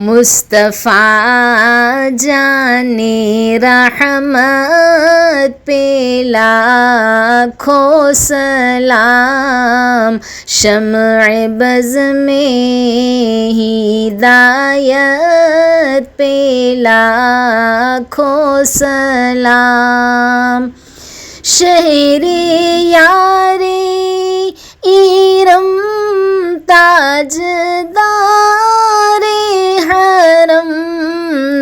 مصطفیٰ جانے رحمت پہ لاکھوں سلام، شمع بز میں ہدایت پہ لاکھوں سلام، شہر یار ایرم تاجدار حرم،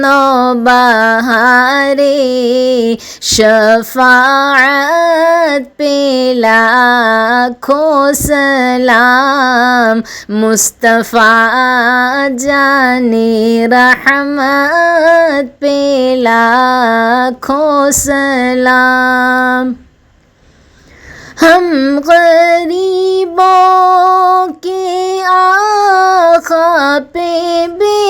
نوبہار شفاعت پہ لاکھوں سلام، مصطفیٰ جانے رحمت پہ لاکھوں سلام، ہم غریبوں کے آقا پہ بے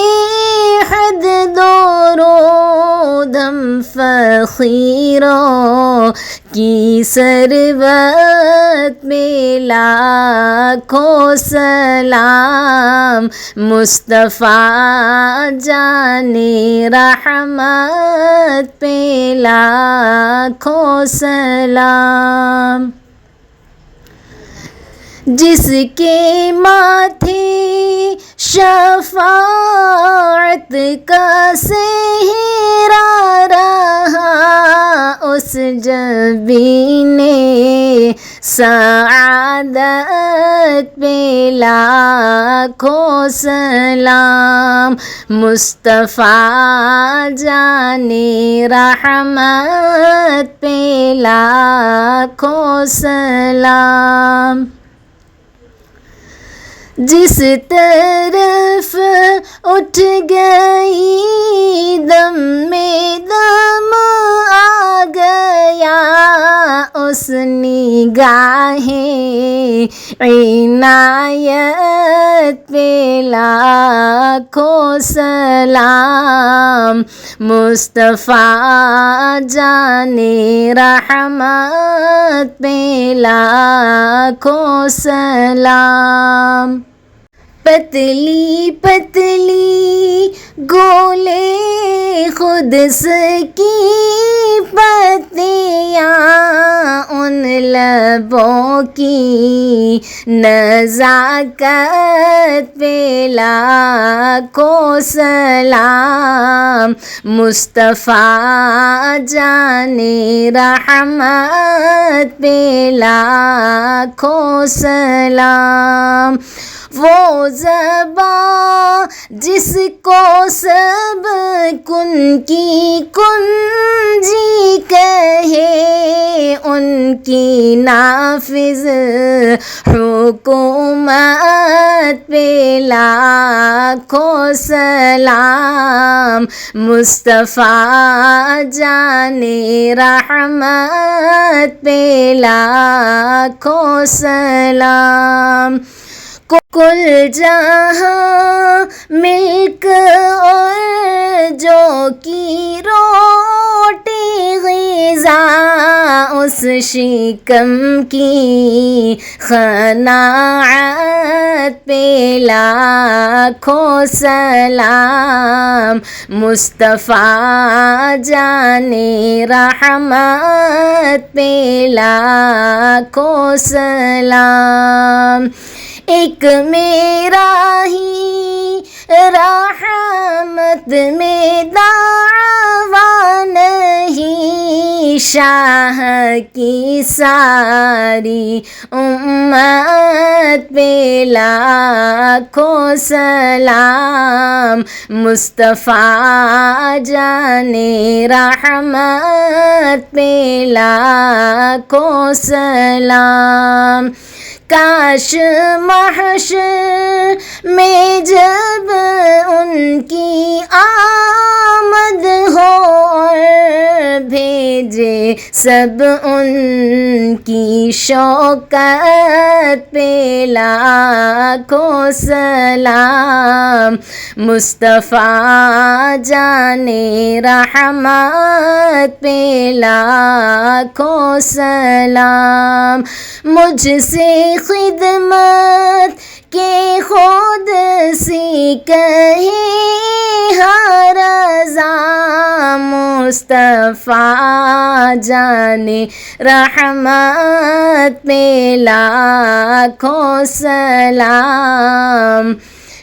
حد درود، ہم فقیروں کی ثروت پہ لاکھوں سلام، مصطفیٰ جانے رحمت پہ لاکھوں سلام، جس کے ماتھے شفاعت کا سہرا رہا، اس جبین سعادت پہ لاکھوں سلام، مصطفیٰ جانے رحمت پہ لاکھوں سلام، جس طرف اٹھ گئی دم میں دم آ گیا، اس نگاہ عنایت پہ لاکھوں سلام، مصطفیٰ جانے رحمت پہ لاکھوں سلام، پتلی پتلی گولے قدس کی پتیاں، ان لبوں کی نزاکت پہ لاکھوں سلام، مصطفیٰ جانے رحمت پہ لاکھوں سلام، وہ زباں جس کو سب کن کی کنجی کہے، ان کی نافذ حکومت پہ لاکھوں سلام، مصطفیٰ جانے رحمت پہ لاکھوں سلام، کل جہاں ملک اور جو کی روٹی غذا، اس شکم کی قناعت پہ لاکھوں سلام، مصطفیٰ جانے رحمت پہ لاکھوں سلام، ایک میرا ہی رحمت میں دعویٰ نہیں، شاہ کی ساری امت پہ لاکھوں سلام، مصطفیٰ جانے رحمت پہ لاکھوں سلام، کاش محشر میں جب ان کی آمد ہو اور بھیجے سب ان کی شوکت پہ لاکھوں سلام، مصطفیٰ جانے رحمت پہ لاکھوں سلام، مجھ سے خدمت کہ خود سی کہے ہر رضا، مصطفیٰ جانے رحمت پہ لاکھوں سلام،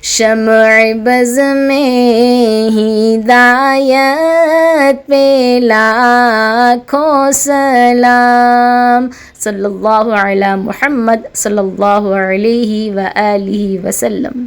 شمع بز میں ہدایت پہ لاکھوں سلام، صلی اللہ علی محمد صلی اللہ علیہ وآلہ وسلم۔